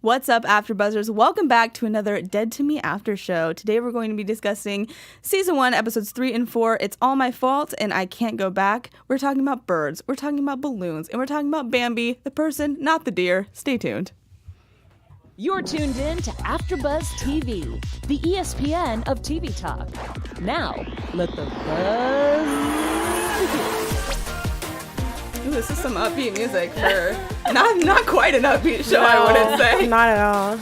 What's up, AfterBuzzers? Welcome back to another Dead to Me After Show. Today we're going to be discussing Season 1, Episodes 3 and 4, It's All My Fault, and I Can't Go Back. We're talking about birds, we're talking about balloons, and we're talking about Bambi, the person, not the deer. Stay tuned. You're tuned in to AfterBuzz TV, the ESPN of TV talk. Now, let the buzz begin. Ooh, this is some upbeat music for not quite an upbeat show, I wouldn't say. Not at all.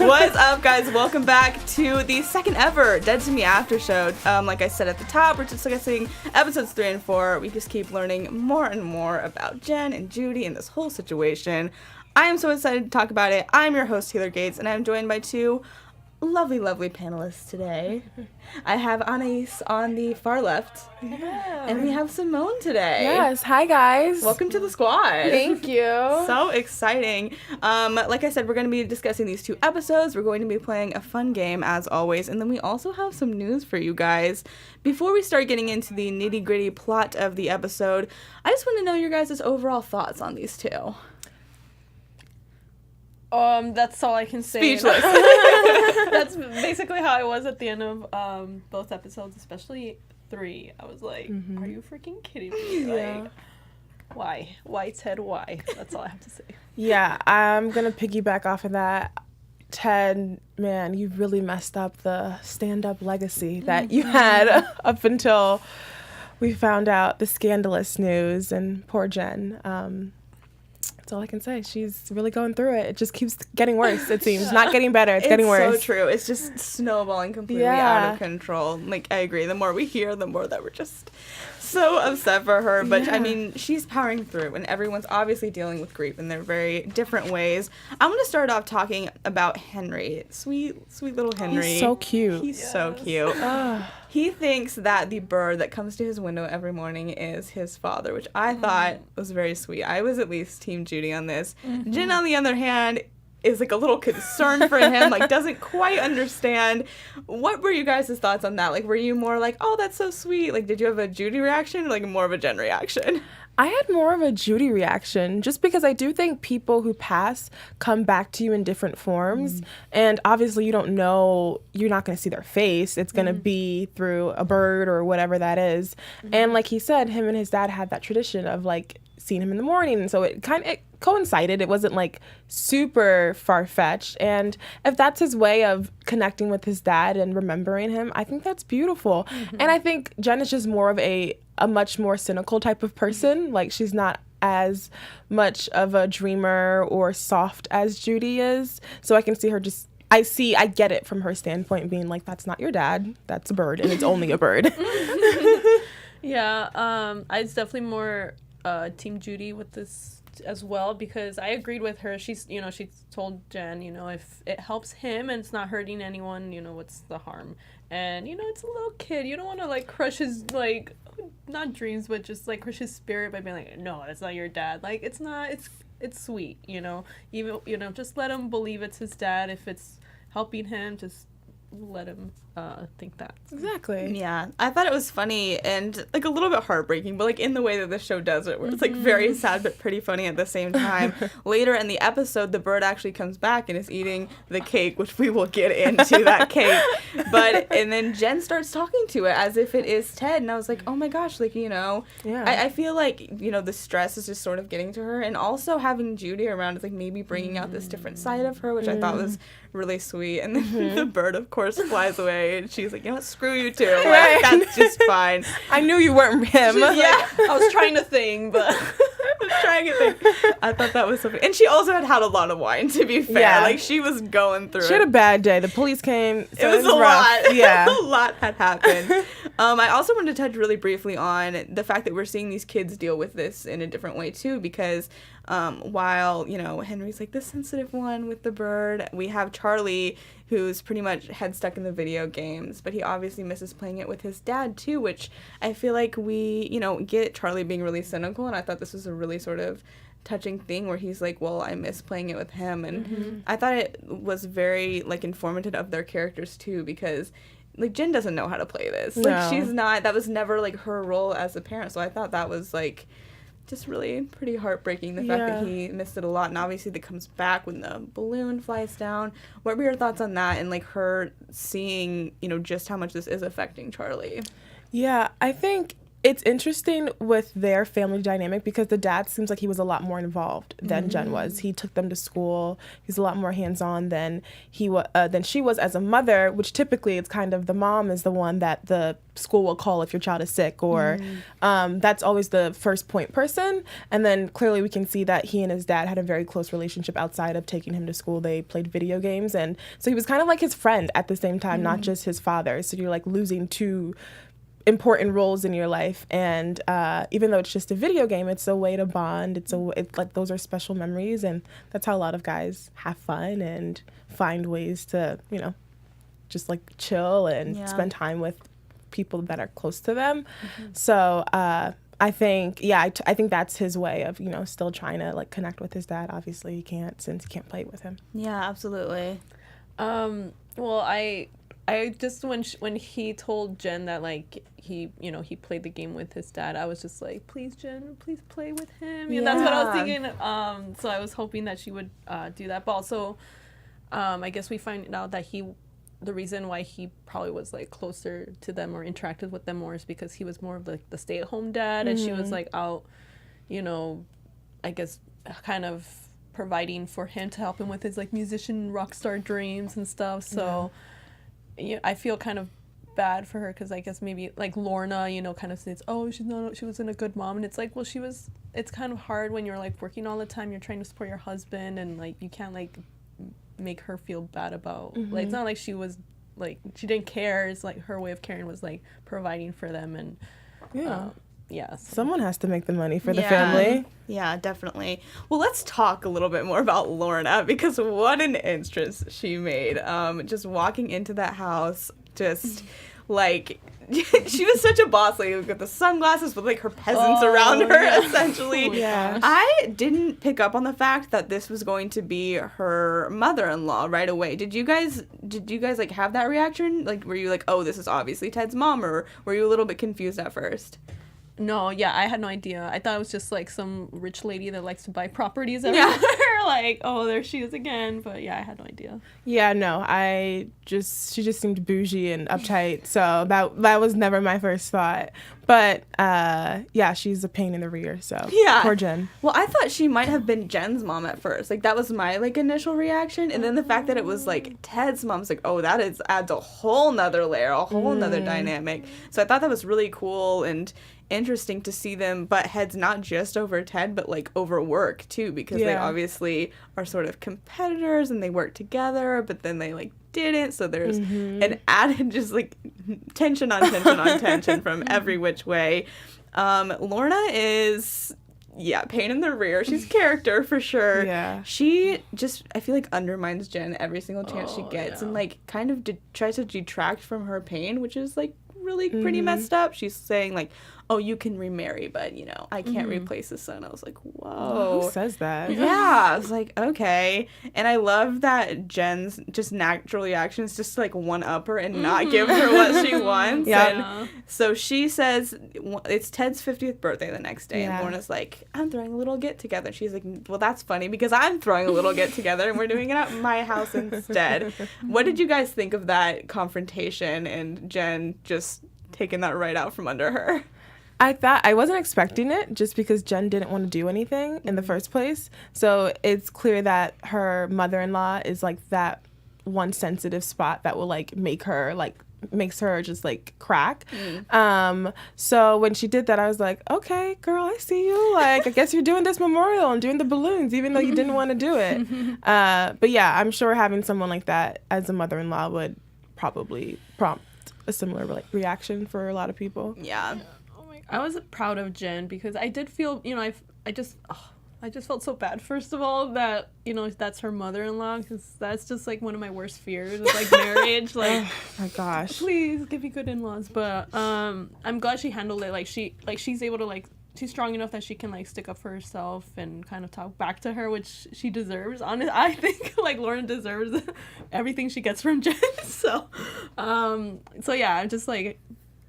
What's up, guys? Welcome back to the second ever Dead to Me After Show. Like I said at the top, we're just discussing episodes 3 and 4. We just keep learning more and more about Jen and Judy and this whole situation. I am so excited to talk about it. I'm your host, Taylor Gates, and I'm joined by two lovely panelists today. I have Anais on the far left, and we have Simone today. Yes, hi guys. Welcome to the squad. Thank you. So exciting. Like I said, we're going to be discussing these two episodes. We're going to be playing a fun game, as always, and then we also have some news for you guys. Before we start getting into the nitty-gritty plot of the episode, I just want to know your guys' overall thoughts on these two. That's all I can say. Speechless. That's basically how I was at the end of both episodes, especially 3. I was like, are you freaking kidding me? Yeah. Like, why? Why, Ted, why? That's all I have to say. Yeah, I'm going to piggyback off of that. Ted, man, you really messed up the stand-up legacy that you had up until we found out the scandalous news, and poor Jen. That's all I can say. She's really going through it. It just keeps getting worse, it seems. Not getting better. It's getting worse. It's so true. It's just snowballing completely out of control. Like, I agree. The more we hear, the more that we're just so upset for her. But, I mean, she's powering through, and everyone's obviously dealing with grief in their very different ways. I'm going to start off talking about Henry. Sweet little Henry. He's so cute. He's so cute. He thinks that the bird that comes to his window every morning is his father, which I thought was very sweet. I was at least Team Judy on this. Jen, on the other hand, is like a little concerned for him, like doesn't quite understand. What were you guys' thoughts on that? Like, were you more like, oh, that's so sweet? Like, did you have a Judy reaction or like more of a Jen reaction? I had more of a Judy reaction, just because I do think people who pass come back to you in different forms. And obviously you don't know, you're not going to see their face. It's going to be through a bird or whatever that is. And like he said, him and his dad had that tradition of like seeing him in the morning. And so it coincided. It wasn't like super far-fetched. And if that's his way of connecting with his dad and remembering him, I think that's beautiful. And I think Jen is just more of a much more cynical type of person. Like, she's not as much of a dreamer or soft as Judy is. So I can see her just, I get it from her standpoint, being like, that's not your dad, that's a bird, and it's only a bird. Yeah, I was definitely more Team Judy with this as well, because I agreed with her. She told Jen, if it helps him and it's not hurting anyone, what's the harm? And, it's a little kid. You don't want to, like, crush his, like, not dreams, but just, like, crush his spirit by being like, no, that's not your dad. Like, it's not, it's sweet, Even, just let him believe it's his dad. If it's helping him, just let him think that. Exactly. Yeah, I thought it was funny and like a little bit heartbreaking, but like in the way that the show does it, where it's like very sad but pretty funny at the same time. Later in the episode, the bird actually comes back and is eating the cake, which we will get into that cake. And then Jen starts talking to it as if it is Ted, and I was like, oh my gosh, like, Yeah. I feel like, the stress is just sort of getting to her, and also having Judy around is like maybe bringing out this different side of her, which I thought was really sweet. And then the bird, of course, flies away. And she's like, screw you too. Like, that's just fine. I knew you weren't him. Yeah, I was trying to think, but I thought that was so funny. And she also had a lot of wine, to be fair. Yeah. Like, she was going through She had a bad day. The police came. So it was a rough. lot. Yeah. A lot had happened. I also wanted to touch really briefly on the fact that we're seeing these kids deal with this in a different way, too, because while, Henry's like the sensitive one with the bird, we have Charlie, who's pretty much head stuck in the video games, but he obviously misses playing it with his dad, too, which I feel like we, get Charlie being really cynical, and I thought this was a really sort of touching thing where he's like, well, I miss playing it with him, and I thought it was very, like, informative of their characters, too, because like, Jen doesn't know how to play this. Like, she's not, that was never, like, her role as a parent, so I thought that was, like, just really pretty heartbreaking, the fact that he missed it a lot. And obviously that comes back when the balloon flies down. What were your thoughts on that and, like, her seeing, you know, just how much this is affecting Charlie? Yeah, I think it's interesting with their family dynamic because the dad seems like he was a lot more involved than Jen was. He took them to school. He's a lot more hands-on than she was as a mother, which typically it's kind of the mom is the one that the school will call if your child is sick, or that's always the first point person. And then clearly we can see that he and his dad had a very close relationship outside of taking him to school. They played video games, and so he was kind of like his friend at the same time, not just his father. So you're like losing two important roles in your life, and even though it's just a video game, it's a way to bond. It's like those are special memories, and that's how a lot of guys have fun and find ways to, you know, just like chill and spend time with people that are close to them. So I think I think that's his way of, you know, still trying to like connect with his dad. Obviously he can't, since he can't play with him. Yeah, absolutely. Well, I just when he told Jen that, like, he played the game with his dad, I was just like, please, Jen, please play with him. Yeah, that's what I was thinking. So I was hoping that she would do that. But also, I guess we find out that the reason why he probably was like closer to them or interacted with them more is because he was more of like the stay-at-home dad, and she was like out, you know, I guess kind of providing for him to help him with his like musician rock star dreams and stuff. So I feel kind of bad for her, because I guess maybe like Lorna, you know, kind of says, oh, she wasn't a good mom, and it's like, well, it's kind of hard when you're like working all the time, you're trying to support your husband, and like you can't like make her feel bad about like, it's not like she was like, she didn't care. It's like her way of caring was like providing for them, and someone has to make the money for the family. Yeah, definitely. Well, let's talk a little bit more about Lorna, because what an entrance she made. Just walking into that house, just like she was such a boss lady with the sunglasses with like her peasants around her, essentially. Yeah. I didn't pick up on the fact that this was going to be her mother-in-law right away. Did you guys like have that reaction? Like, were you like, oh, this is obviously Ted's mom, or were you a little bit confused at first? No, I had no idea. I thought it was just like some rich lady that likes to buy properties everywhere. Like, oh, there she is again. But I had no idea. Yeah, no, she just seemed bougie and uptight. So that was never my first thought. But she's a pain in the rear. So poor Jen. Well, I thought she might have been Jen's mom at first. Like, that was my like initial reaction, and then the fact that it was like Ted's mom's like, oh, that adds a whole nother layer, a whole nother dynamic. So I thought that was really cool and interesting to see them butt heads, not just over Ted, but like over work too, because they obviously are sort of competitors and they work together, but then they like didn't, so there's an added just like tension on tension on tension from every which way. Lorna is pain in the rear. She's character for sure. Yeah. She just, I feel like, undermines Jen every single chance she gets, and like kind of tries to detract from her pain, which is like really pretty messed up. She's saying like, oh, you can remarry, but you know, I can't replace the son. I was like, whoa. Who says that? Yeah, I was like, okay. And I love that Jen's just natural reactions just to like one up her and not give her what she wants. And so she says it's Ted's 50th birthday the next day, and Lorna's like, I'm throwing a little get together. She's like, well, that's funny because I'm throwing a little get together and we're doing it at my house instead. What did you guys think of that confrontation and Jen just taking that right out from under her? I wasn't expecting it, just because Jen didn't want to do anything in the first place. So it's clear that her mother-in-law is like that one sensitive spot that will like makes her just like crack. So when she did that, I was like, okay, girl, I see you. Like, I guess you're doing this memorial and doing the balloons, even though you didn't want to do it. But yeah, I'm sure having someone like that as a mother-in-law would probably prompt a similar reaction for a lot of people. Yeah. I was proud of Jen because I did feel, you know, I just felt so bad, first of all, that, you know, that's her mother-in-law, because that's just like one of my worst fears is like marriage. Like, oh my gosh, please give me good in-laws. But I'm glad she handled it. Like she's able to like, she's strong enough that she can like stick up for herself and kind of talk back to her, which she deserves. I think like Lauren deserves everything she gets from Jen. So yeah, I'm just like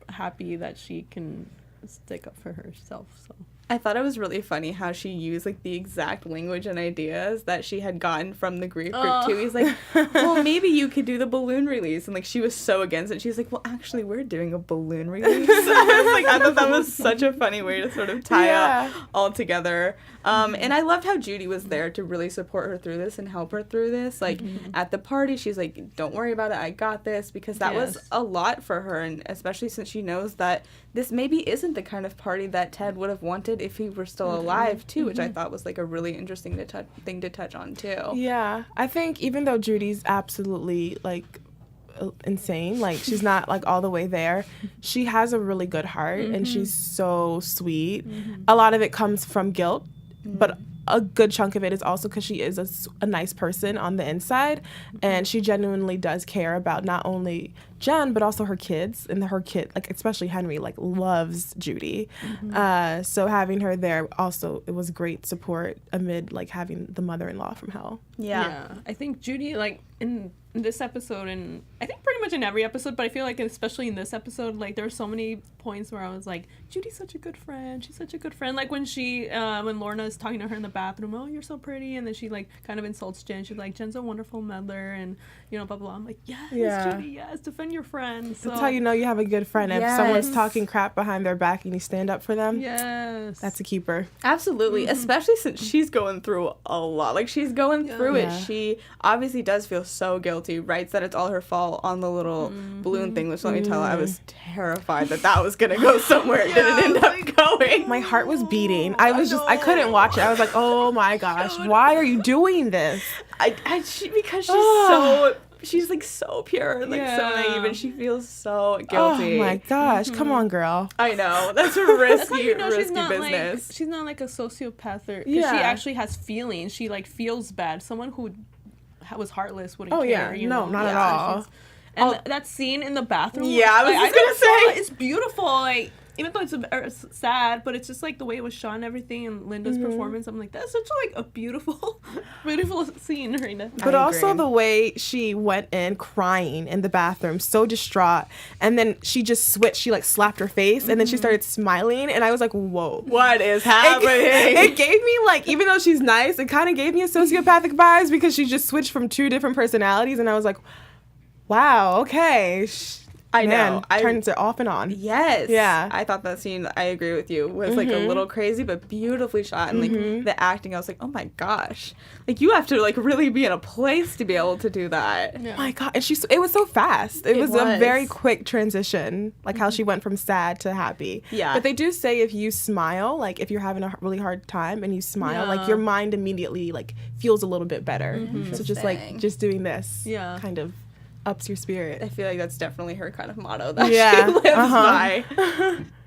happy that she can stick up for herself. So I thought it was really funny how she used like the exact language and ideas that she had gotten from the grief group too. He's like, well, maybe you could do the balloon release, and like she was so against it. She's like, well, actually, we're doing a balloon release. I thought that was such a funny way to sort of tie up all together. And I loved how Judy was there to really support her through this and help her through this. Like at the party, she's like, don't worry about it, I got this, because that was a lot for her, and especially since she knows that this maybe isn't the kind of party that Ted would have wanted if he were still alive too, which I thought was like a really interesting thing to touch on too. Yeah, I think even though Judy's absolutely like insane, like she's not like all the way there, she has a really good heart and she's so sweet. A lot of it comes from guilt, but a good chunk of it is also because she is a nice person on the inside, and she genuinely does care about not only Jen but also her kids, and her kid, like especially Henry, like loves Judy. So having her there also, it was great support amid like having the mother-in-law from hell. Yeah, I think Judy, like in this episode, and I think pretty much in every episode, but I feel like especially in this episode, like there were so many points where I was like, Judy's such a good friend. She's such a good friend. Like when she, when Lorna is talking to her in the bathroom, oh, you're so pretty, and then she like kind of insults Jen. She's like, Jen's a wonderful mother, and you know, blah blah blah. I'm like, yes, Judy, yes, defend your friend. So that's how you know you have a good friend. If someone's talking crap behind their back and you stand up for them, that's a keeper. Absolutely, especially since she's going through a lot. Like she's going through it. She obviously does feel so guilty, writes that it's all her fault on the little balloon thing, which let me tell you, I was terrified that was gonna go somewhere. It didn't end up going. My heart was beating. I couldn't watch it. I was like, oh my gosh, why are you doing this? Because she's like so pure, like so naive, and she feels so guilty. Oh my gosh, come on, girl. I know, that's a risky, That's risky business. She's not like a sociopath, or she actually has feelings. She like feels bad. Someone who was heartless wouldn't care. You know? Not at all. And that scene in the bathroom. Yeah, I was just gonna say it's beautiful. Like even though it's sad, but it's just like the way it was shot and everything, and Linda's performance. I'm like, that's such like a beautiful, beautiful scene, Rena. But also the way she went in crying in the bathroom, so distraught, and then she just switched. She like slapped her face, and then she started smiling, and I was like, whoa, what is happening? It gave me like, even though she's nice, it kind of gave me a sociopathic vibes because she just switched from two different personalities, and I was like, wow, okay. I know. Turns it off and on. Yes. Yeah. I thought that scene, I agree with you, was like a little crazy, but beautifully shot. And like the acting, I was like, oh my gosh. Like you have to like really be in a place to be able to do that. Yeah. Oh my God. And it was so fast. It was a very quick transition, like how she went from sad to happy. Yeah. But they do say if you smile, like if you're having a really hard time and you smile, like your mind immediately like feels a little bit better. So just doing this kind of ups your spirit. I feel like that's definitely her kind of motto that she lives by.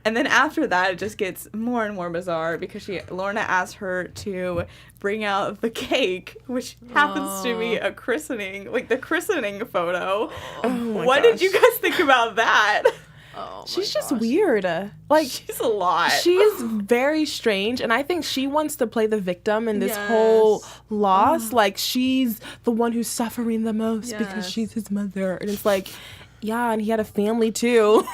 And then after that, it just gets more and more bizarre because Lorna asked her to bring out the cake, which happens to be a christening, like the christening photo. What did you guys think about that? She's just weird. Like she's a lot. She's very strange, and I think she wants to play the victim in this whole loss. Like she's the one who's suffering the most because she's his mother, and it's like, yeah, and he had a family too.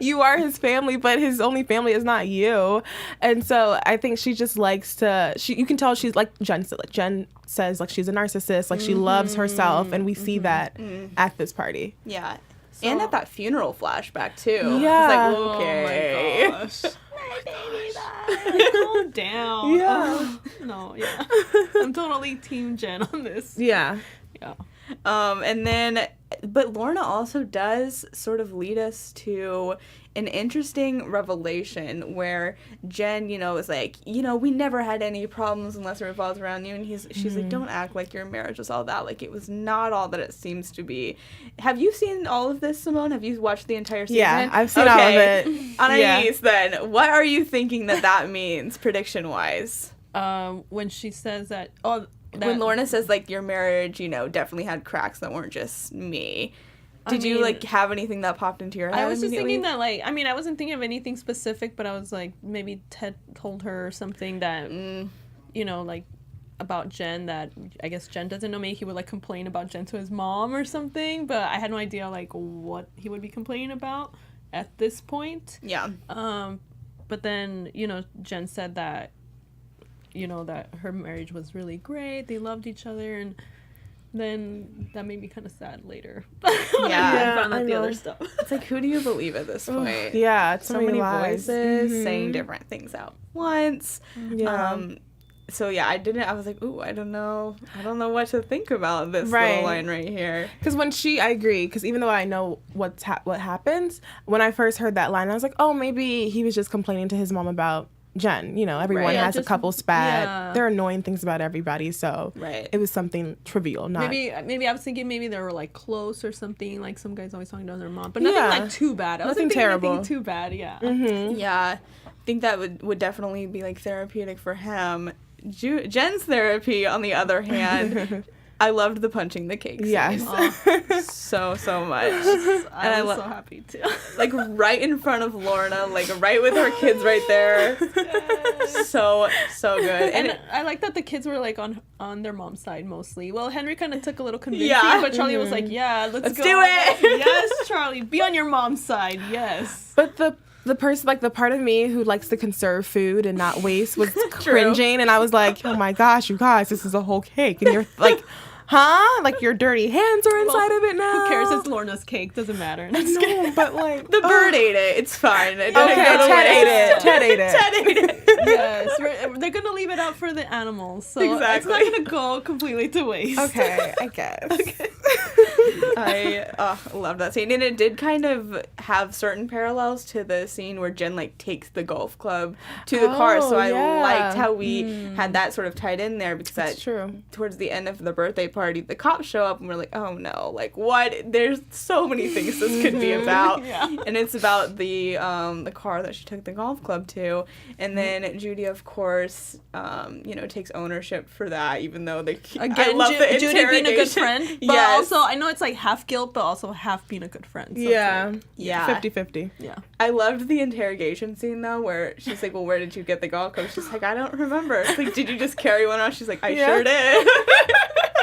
You are his family, but his only family is not you. And so I think she just likes to. You can tell she's like Jen said. Like Jen says, like she's a narcissist. Like she loves herself, and we see that at this party. Yeah. And at that funeral flashback too. Yeah. It's like, okay. Oh my gosh. My baby died. Calm down. Yeah. No, yeah. I'm totally team Jen on this. Yeah. Yeah. And then, but Lorna also does sort of lead us to an interesting revelation where Jen, is like, we never had any problems unless it revolves around you. And she's like, don't act like your marriage was all that. Like, it was not all that it seems to be. Have you seen all of this, Simone? Have you watched the entire season? Yeah, I've seen all of it. Anais, then, what are you thinking that means, prediction-wise? When she says that... when Lorna says, like, your marriage, definitely had cracks that weren't just me. Did you, like, have anything that popped into your head I was just thinking that, like, I wasn't thinking of anything specific, but I was, like, maybe Ted told her something that, like, about Jen that I guess Jen doesn't know. Maybe he would, like, complain about Jen to his mom or something, but I had no idea, like, what he would be complaining about at this point. Yeah. But but then, you know, Jen said that, you know, that her marriage was really great. They loved each other, and then that made me kind of sad later. Yeah, I found out the know. other stuff. It's like, who do you believe at this point? Yeah, it's So many lies. voices saying different things at once. Yeah. So yeah, I was like, ooh, I don't know what to think about this Right. little line right here. Because I agree, because even though I know what happens, when I first heard that line, I was like, oh, maybe he was just complaining to his mom about Jen. You know, everyone Right. has a Just- couple spat. yeah. There are annoying things about everybody, so Right. it was something trivial, not... Maybe I was thinking maybe they were like close or something. Like some guys always talking to their mom, but nothing Yeah. like too bad. I Nothing wasn't thinking terrible. anything too bad. Yeah. Yeah, I think that would definitely be like therapeutic for him. Jen's therapy, on the other hand, I loved the punching the cake scene. Yes. so much. I was lo- so happy too. Like right in front of Lorna, like right with her kids right there. So good. And I like that the kids were like on their mom's side mostly. Well, Henry kind of took a little convincing, Yeah. but Charlie was like, "Yeah, let's go. do it." Yes, Charlie, be on your mom's side. Yes." But the person, like the part of me who likes to conserve food and not waste was cringing, and I was like, oh my gosh, you guys, this is a whole cake, and you're like, huh? Like your dirty hands are inside of it now. Who cares? It's Lorna's cake. Doesn't matter. No, but like The bird ate it. It's fine. It didn't Okay, go to Ted ate waste. it. Ted ate it. Ted ate it. Yes, they're gonna leave it out for the animals, so Exactly. it's not gonna go completely to waste. Okay, I guess. I love that scene, and it did kind of have certain parallels to the scene where Jen like takes the golf club to the car. So I yeah. liked how we had that sort of tied in there, because That's that true. towards the end of the birthday party, the cops show up and we're like, oh no, like what? There's so many things this could be about, Yeah. and it's about the car that she took the golf club to, and then Judy, of course, takes ownership for that, even though they I Again, love the Judy being a good interrogation. friend, but Yes. also I know it's like half guilt, but also half being a good friend. So it's Yeah. like, Yeah. 50-50. yeah. I loved the interrogation scene though, where she's like, well, where did you get the golf club? She's like, I don't remember. It's like, did you just carry one around? She's like, I Yeah. sure did.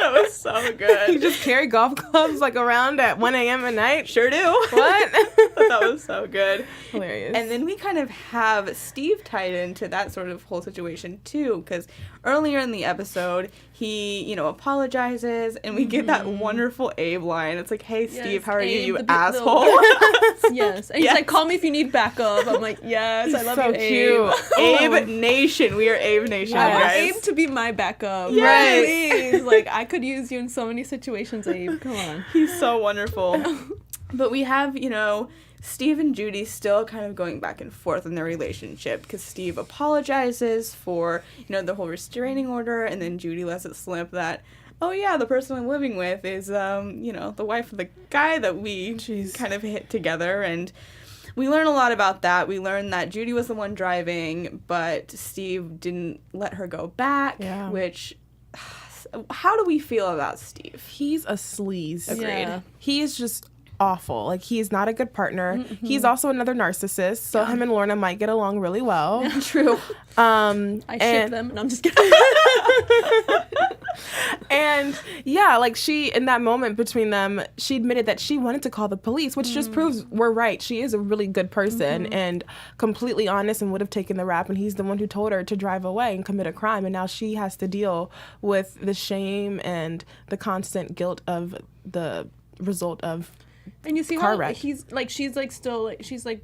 That was so You good. just carry golf clubs like around at 1 a.m. at night? Sure do. What? That was so good. Hilarious. And then we kind of have Steve tied into that sort of whole situation too, because earlier in the episode, he, apologizes, and we get that wonderful Abe line. It's like, hey, Steve, Yes, how are Abe, you, the big asshole? Yes. And he's Yes. like, call me if you need backup. I'm like, yes, I love so you, Abe. cute. Abe Nation. We are Abe Nation, I want guys. Abe to be my backup. Yes. Please. Like, I could use you in so many situations, Abe. Come on. He's so wonderful. But we have, Steve and Judy still kind of going back and forth in their relationship, because Steve apologizes for, the whole restraining order, and then Judy lets it slip that, oh yeah, the person I'm living with is, the wife of the guy that we kind of hit together, and we learn a lot about that. We learn that Judy was the one driving, but Steve didn't let her go back, which... How do we feel about Steve? He's a sleaze. Agreed. Yeah. He is just awful. Like, he is not a good partner. He's also another narcissist, so him and Lorna might get along really well. True. I ship them, and I'm just kidding. And yeah, like she, in that moment between them, she admitted that she wanted to call the police, which just proves we're right. She is a really good person and completely honest and would have taken the rap. And he's the one who told her to drive away and commit a crime. And now she has to deal with the shame and the constant guilt of the result of And you see car how wreck. he's like, she's like still like, she's like,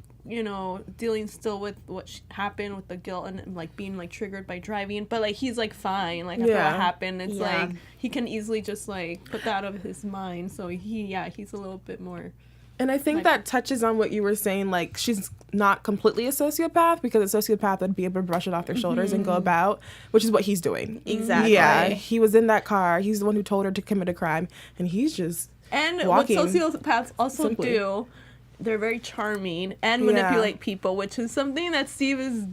dealing still with what happened with the guilt and like being like triggered by driving, but like he's like fine, like after what happened, it's like he can easily just like put that out of his mind. So he's a little bit more. And I think that touches on what you were saying, like, she's not completely a sociopath, because a sociopath would be able to brush it off their shoulders and go about, which is what he's doing. Exactly. Yeah, he was in that car. He's the one who told her to commit a crime, and he's just And walking what sociopaths also simply. do, they're very charming and manipulate people, which is something that Steve is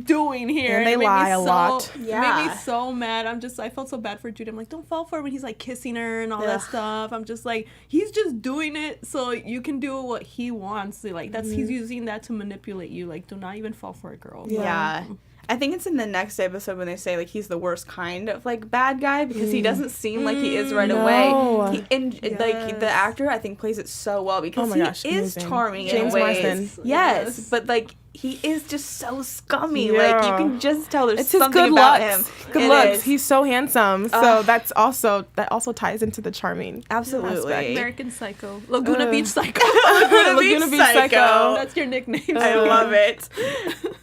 doing here. And they it made lie me a so, lot. It made Yeah. me so mad. I felt so bad for Judy. I'm like, don't fall for it when he's like kissing her and all that stuff. I'm just like, he's just doing it so you can do what he wants. Like he's using that to manipulate you. Like, do not even fall for it, girl. Yeah. I think it's in the next episode when they say, like, he's the worst kind of, like, bad guy, because he doesn't seem like he is right No. away. Like, the actor, I think, plays it so well, because Oh my he gosh, is amazing. charming James in ways. Marsden. Yes, but, like, he is just so scummy. Yeah. Like, you can just tell there's It's his something good about looks. him. Good It looks. is. He's so handsome. So that also ties into the charming. Absolutely. aspect. American Psycho. Laguna Beach Psycho. Laguna Beach Psycho. That's your nickname. I love it.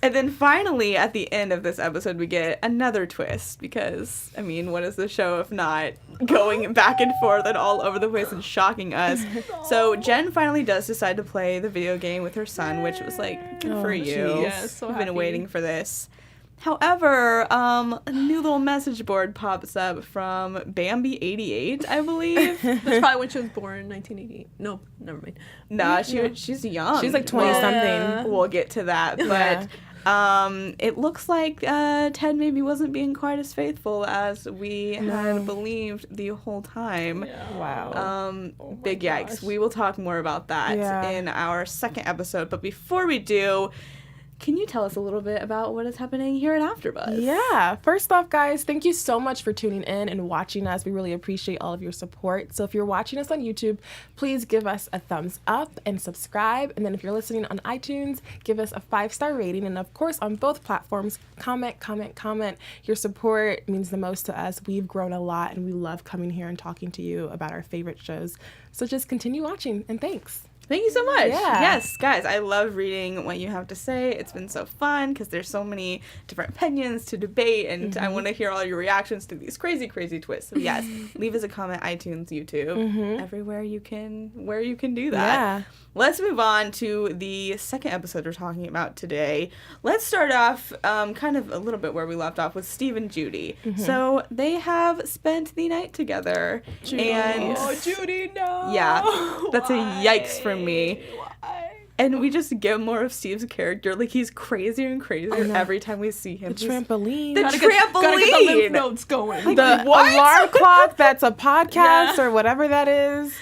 And then finally, at the end of this episode, we get another twist because, I mean, what is the show if not going back and forth and all over the place and shocking us? So Jen finally does decide to play the video game with her son, which was like, good for you. Yes, so We've been happy. waiting for this. However, a new little message board pops up from Bambi88, I believe. That's probably when she was born, 1988. No, never mind. Nah, she's young. She's like 20-something. Yeah. We'll get to that, but it looks like Ted maybe wasn't being quite as faithful as we had believed the whole time. Wow. Big yikes. gosh. We will talk more about that in our second episode, but before we do, can you tell us a little bit about what is happening here at AfterBuzz? Yeah. First off, guys, thank you so much for tuning in and watching us. We really appreciate all of your support. So if you're watching us on YouTube, please give us a thumbs up and subscribe. And then if you're listening on iTunes, give us a 5-star rating. And of course, on both platforms, comment. Your support means the most to us. We've grown a lot and we love coming here and talking to you about our favorite shows. So just continue watching and thanks. Thank you so much. Yeah. Yes, guys, I love reading what you have to say. It's been so fun because there's so many different opinions to debate, and I want to hear all your reactions to these crazy, crazy twists. So yes, leave us a comment, iTunes, YouTube, everywhere you can do that. Yeah. Let's move on to the second episode we're talking about today. Let's start off kind of a little bit where we left off with Steve and Judy. So they have spent the night together. And Judy, no. yeah, that's a yikes for me. Why? And we just get more of Steve's character. Like, he's crazier and crazier every time we see him. The trampoline. The Gotta get the trampoline! lymph nodes going. the What? alarm clock that's a podcast Yeah. or whatever that is.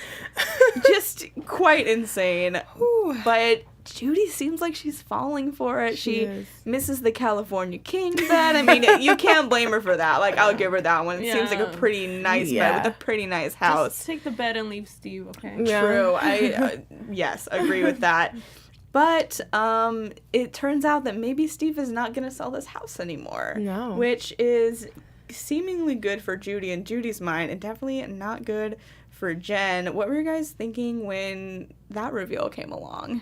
Just quite insane. But Judy seems like she's falling for it. She is. misses the California King bed. I mean, you can't blame her for that. Like, I'll give her that one. It seems like a Yeah. pretty nice bed with a pretty nice house. Just take the bed and leave Steve, okay? Yeah. True. I yes, agree with that. But it turns out that maybe Steve is not going to sell this house anymore. No. Which is seemingly good for Judy and Judy's mind, and definitely not good for Jen. What were you guys thinking when that reveal came along?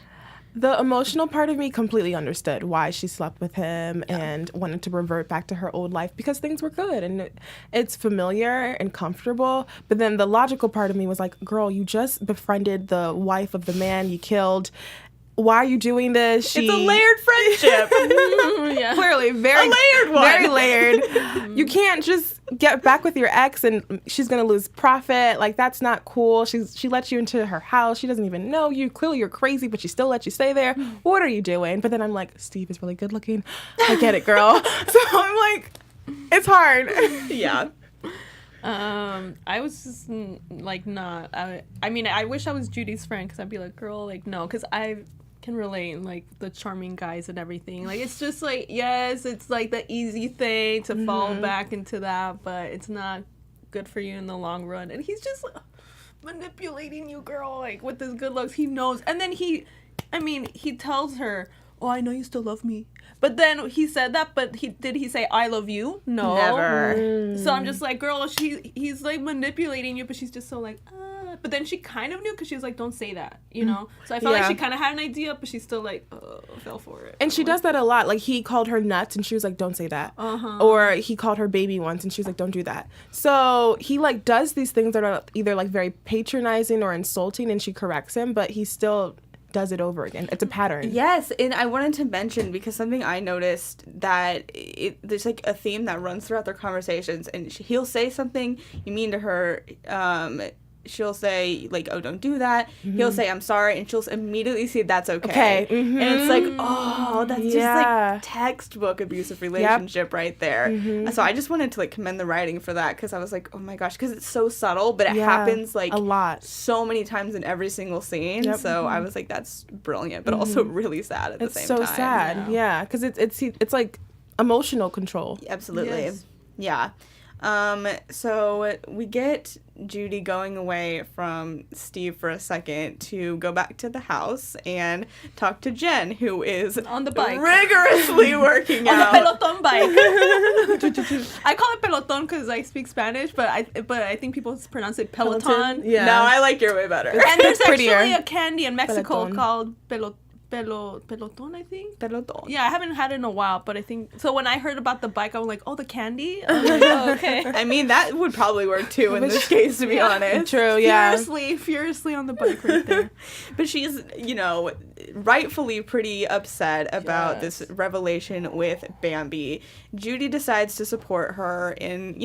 The emotional part of me completely understood why she slept with him and wanted to revert back to her old life because things were good and it's familiar and comfortable. But then the logical part of me was like, girl, you just befriended the wife of the man you killed. Why are you doing this? It's a layered friendship. Yeah. Clearly, very A layered one. Very layered. You can't just get back with your ex and she's gonna lose profit. Like, that's not cool. She lets you into her house. She doesn't even know you. Clearly, you're crazy, but she still lets you stay there. What are you doing? But then I'm like, Steve is really good looking. I get it, girl. So I'm like, it's hard. Yeah. I was just like not. I mean, I wish I was Judy's friend because I'd be like, girl, like no, because I can relate in like the charming guys and everything. Like it's just like yes, it's like the easy thing to fall back into that, but it's not good for you in the long run. And he's just like, manipulating you, girl, like with his good looks. He knows, and then he tells her, "Oh, I know you still love me." But then he said that, but did he say I love you? No. Never. So I'm just like, girl, he's like manipulating you, but she's just so like, But then she kind of knew because she was like, don't say that, you know? So I felt like Yeah. she kind of had an idea, but she's still like, fell for it. And she does that a lot. Like, he called her nuts and she was like, don't say that. Uh-huh. Or he called her baby once and she was like, don't do that. So he like does these things that are either like very patronizing or insulting, and she corrects him, but he still does it over again. It's a pattern. Yes, and I wanted to mention, because something I noticed, that there's like a theme that runs throughout their conversations, and he'll say something you mean to her, she'll say like, oh, don't do that. He'll say, I'm sorry, and she'll immediately say that's okay. And it's like, oh, that's just like textbook abusive relationship right there. So I just wanted to like commend the writing for that, because I was like, oh my gosh, because it's so subtle, but it happens like a lot, so many times in every single scene. So I was like, that's brilliant, but also really sad at the same time. It's so sad, yeah, because it's like emotional control. Absolutely. Yes. Yeah. So we get Judy going away from Steve for a second to go back to the house and talk to Jen, who is on the bike rigorously working on out. the peloton bike. I call it peloton because I speak Spanish, but I think people pronounce it peloton. Yeah. No, I like your way better. And there's prettier. actually a candy in Mexico Peloton. called peloton, I think. Peloton. Yeah, I haven't had it in a while, but I think so. When I heard about the bike, I was like, "Oh, the candy." I was like, oh, okay. I mean, that would probably work too in this case, to be honest. True, yeah. Furiously on the bike right there. But she's, rightfully pretty upset about this revelation with Bambi. Judy decides to support her in,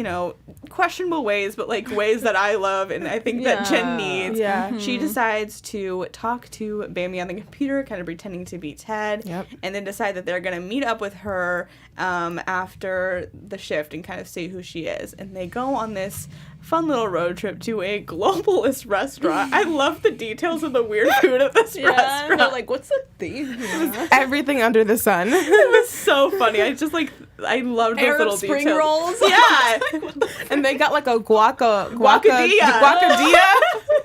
questionable ways, but like ways that I love and I think that Jen needs. Yeah. She decides to talk to Bambi on the computer, kind of pretending to be Ted, and then decide that they're going to meet up with her after the shift and kind of see who she is. And they go on this fun little road trip to a globalist restaurant. I love the details of the weird food at this restaurant. They're like, what's the theme here? Everything under the sun. It was so funny. I loved those Arab little spring details. rolls. Yeah. And they got like a guacadilla.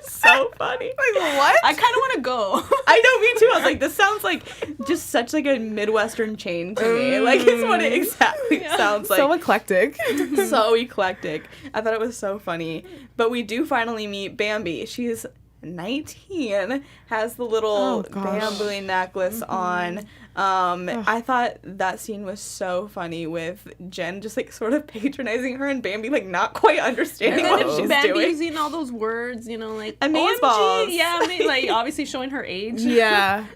So funny. What? I kind of want to go. I know, me too. I was like, this sounds like just such like a Midwestern chain to me. Like, it's what it exactly sounds like. So eclectic. So eclectic. I thought it was so funny. But we do finally meet Bambi. She's 19, has the little bamboo necklace on. I thought that scene was so funny with Jen just like sort of patronizing her and Bambi like not quite understanding what she's Bambi doing. using all those words, like Amaze OMG. balls. Yeah, like obviously showing her age. Yeah.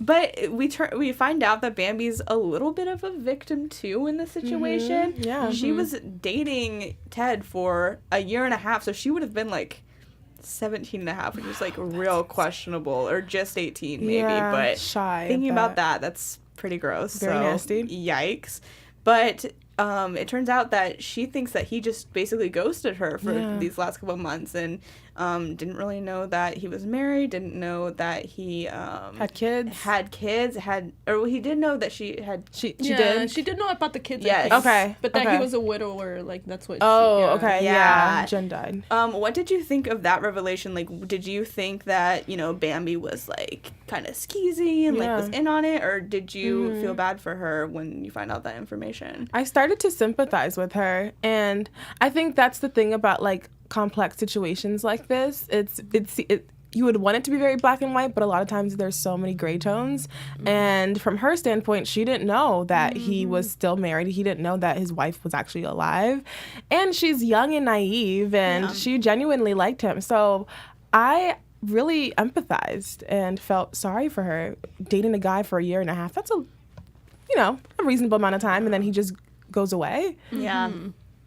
But we find out that Bambi's a little bit of a victim too in this situation. Yeah. She was dating Ted for a year and a half, so she would have been like 17 and a half, which is like real questionable, or just 18 maybe, but shy. thinking about that's pretty gross. Very nasty. Yikes. But it turns out that she thinks that he just basically ghosted her for these last couple of months and didn't really know that he was married, didn't know that he had kids. He did know that she did. She did know about the kids. Yes. Okay. But that he was a widower, like that's what. Okay. Yeah. Jen died. What did you think of that revelation? Like, did you think that Bambi was like kind of skeezy and like was in on it, or did you feel bad for her when you find out that information? I started to sympathize with her, and I think that's the thing about like complex situations like this. You would want it to be very black and white, but a lot of times there's so many gray tones. And from her standpoint, she didn't know that he was still married. He didn't know that his wife was actually alive. And she's young and naive, and she genuinely liked him. So I really empathized and felt sorry for her. Dating a guy for a year and a half, that's a reasonable amount of time, and then he just goes away. Yeah.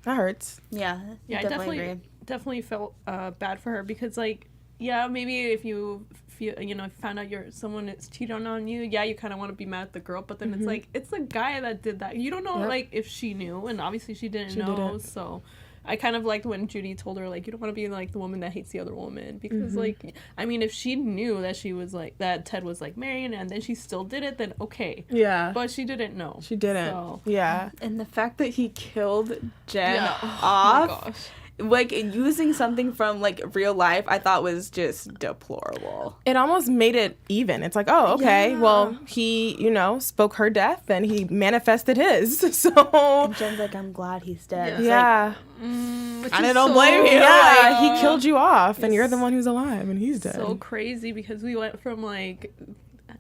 That hurts. Yeah. I definitely felt bad for her because maybe if you feel found out someone is cheating on you, you kind of want to be mad at the girl, but then it's like it's the guy that did that. You don't know like if she knew, and obviously she didn't know. So I kind of liked when Judy told her like you don't want to be like the woman that hates the other woman, because like I mean if she knew that she was like that Ted was like married and then she still did it, then okay. Yeah. But she didn't know. She didn't. So. Yeah. And the fact that he killed Jen Oh off. my gosh. Like, using something from, like, real life, I thought was just deplorable. It almost made it even. It's like, oh, okay, well, he, spoke her death, and he manifested his, so... And Jen's like, I'm glad he's dead. Yeah. Like, I don't blame you. Yeah, he killed you off, and you're the one who's alive, and he's dead. So crazy, because we went from, like,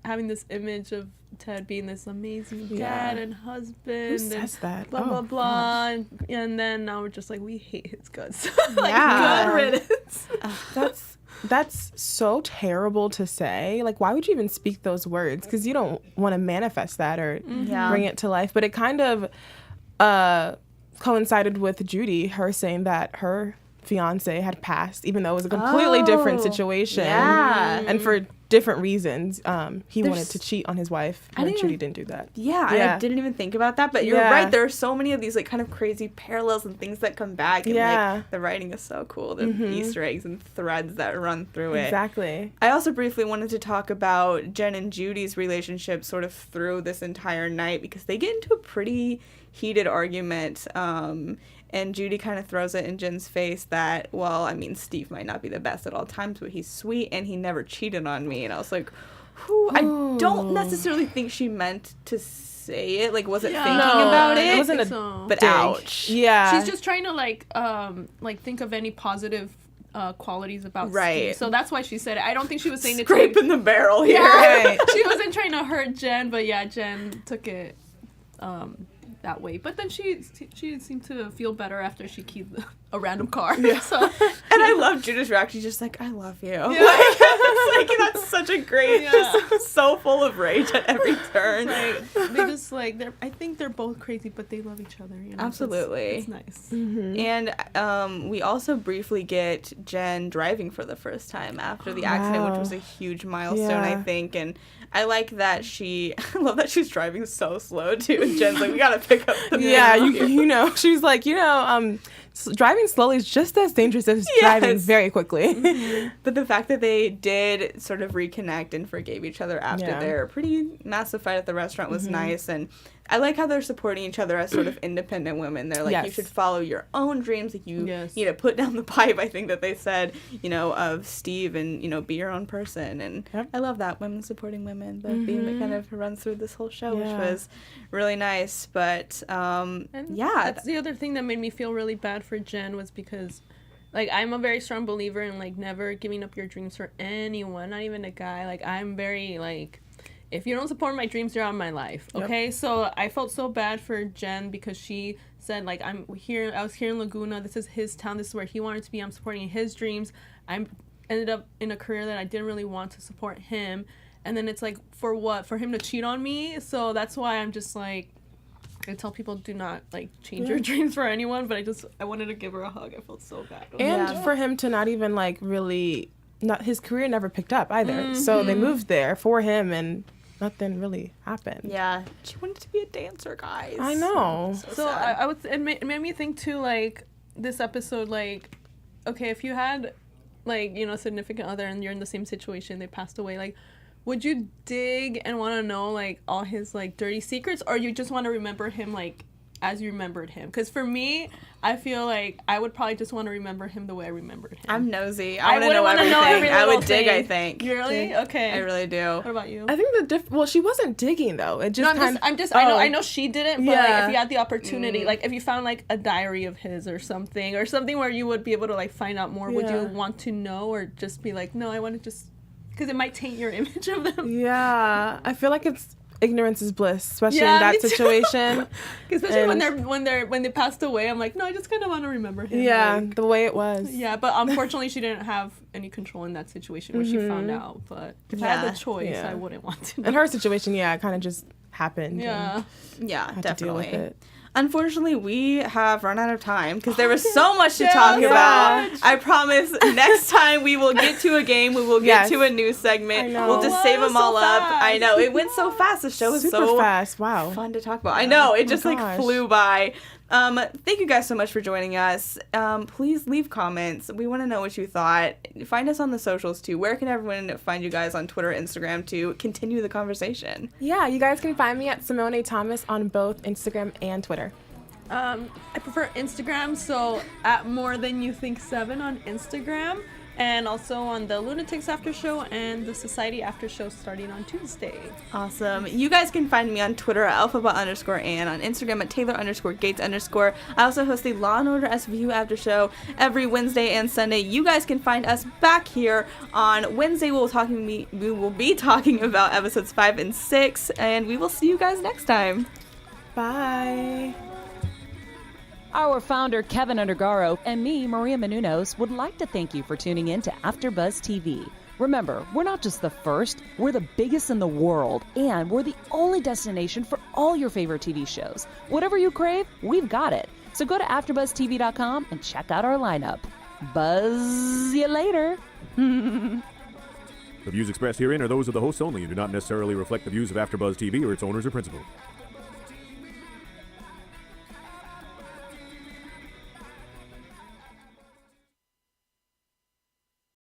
having this image of Ted being this amazing dad and husband. Who says that? Blah, blah, blah. And then now we're just like, we hate his guts. Like, good riddance. That's so terrible to say. Like, why would you even speak those words? Because you don't want to manifest that or bring it to life. But it kind of coincided with Judy, her saying that her fiance had passed, even though it was a completely different situation. Yeah. And for different reasons, he wanted to cheat on his wife, and Judy didn't do that. I didn't even think about that, but you're right. There are so many of these like kind of crazy parallels and things that come back, and like the writing is so cool. The Easter eggs and threads that run through it. Exactly. I also briefly wanted to talk about Jen and Judy's relationship sort of through this entire night, because they get into a pretty heated argument. And Judy kind of throws it in Jen's face that, well, I mean, Steve might not be the best at all times, but he's sweet and he never cheated on me. And I was like, I don't necessarily think she meant to say it, like wasn't thinking about it. It wasn't but ouch. Yeah. She's just trying to like think of any positive qualities about Steve. So that's why she said it. I don't think she was saying it scraping the barrel here. Yeah. Right. She wasn't trying to hurt Jen, but yeah, Jen took it that way. But then she seemed to feel better after she keyed a random car. Yeah. So. And I love Judith's reaction. She's just like, I love you. Yeah. Like, that's such a great, just so full of rage at every turn. They just like, I think they're both crazy, but they love each other. You know? Absolutely. It's nice. Mm-hmm. And we also briefly get Jen driving for the first time after the accident, which was a huge milestone, I think. And I like that I love that she's driving so slow too. And Jen's like, we gotta pick up the you know, she's like, driving slowly is just as dangerous as driving very quickly. Mm-hmm. But the fact that they did sort of reconnect and forgave each other after their pretty massive fight at the restaurant was nice. And I like how they're supporting each other as sort of independent women. They're like, you should follow your own dreams. Like, you need to put down the pipe, I think that they said, of Steve and, be your own person. And I love that, women supporting women. The theme that kind of runs through this whole show, which was really nice. But, that's the other thing that made me feel really bad for Jen was because, like, I'm a very strong believer in, like, never giving up your dreams for anyone, not even a guy. Like, I'm very, like, if you don't support my dreams, you're out of my life, okay? Yep. So I felt so bad for Jen because she said, like, I was here in Laguna, this is his town, this is where he wanted to be, I'm supporting his dreams. I ended up in a career that I didn't really want to support him. And then it's like, for what? For him to cheat on me? So that's why I'm just like, I tell people, do not, like, change your dreams for anyone, but I wanted to give her a hug. I felt so bad. And for him to not even, like, really, his career never picked up either. Mm-hmm. So they moved there for him, and nothing really happened. Yeah. She wanted to be a dancer, guys. I know. So it made me think, too, like, this episode, like, okay, if you had, like, a significant other and you're in the same situation, they passed away, like, would you dig and want to know, like, all his, like, dirty secrets, or you just want to remember him, like, as you remembered him? Because for me, I feel like I would probably just want to remember him the way I remembered him. I'm nosy. I want to know everything. I would dig, I think. Really? Okay. I really do. What about you? I think well, she wasn't digging, though. It just I know she didn't, but like, if you had the opportunity, like, if you found, like, a diary of his or something where you would be able to, like, find out more, would you want to know, or just be like, no, I want to just... Because it might taint your image of them. Yeah. I feel like it's ignorance is bliss, especially in that situation. Especially when they passed away, I'm like, no, I just kind of want to remember him. Yeah, like, the way it was. Yeah, but unfortunately, she didn't have any control in that situation when she found out. But if I had the choice, I wouldn't want to know. In her situation, it kind of just happened. Yeah, definitely. To deal with it. Unfortunately, we have run out of time because there was so much to talk about. I promise next time we will get to a game. We will get to a news segment. We'll just save them all up. I know. It went so fast. The show was super fast. Wow. Fun to talk about. I know. It just flew by. Thank you guys so much for joining us. Please leave comments. We want to know what you thought. Find us on the socials too. Where can everyone find you guys on Twitter, Instagram to continue the conversation? Yeah, you guys can find me at Simone Thomas on both Instagram and Twitter. I prefer Instagram, so at morethanyouthink7 on Instagram. And also on the Lunatics After Show and the Society After Show starting on Tuesday. Awesome. You guys can find me on Twitter at alphabet_Ann, on Instagram at Taylor_Gates_. I also host the Law & Order SVU After Show every Wednesday and Sunday. You guys can find us back here on Wednesday. We will be talking about episodes 5 and 6, and we will see you guys next time. Bye. Our founder, Keven Undergaro, and me, Maria Menounos, would like to thank you for tuning in to AfterBuzz TV. Remember, we're not just the first, we're the biggest in the world, and we're the only destination for all your favorite TV shows. Whatever you crave, we've got it. So go to AfterBuzzTV.com and check out our lineup. Buzz you later. The views expressed herein are those of the hosts only and do not necessarily reflect the views of AfterBuzz TV or its owners or principals.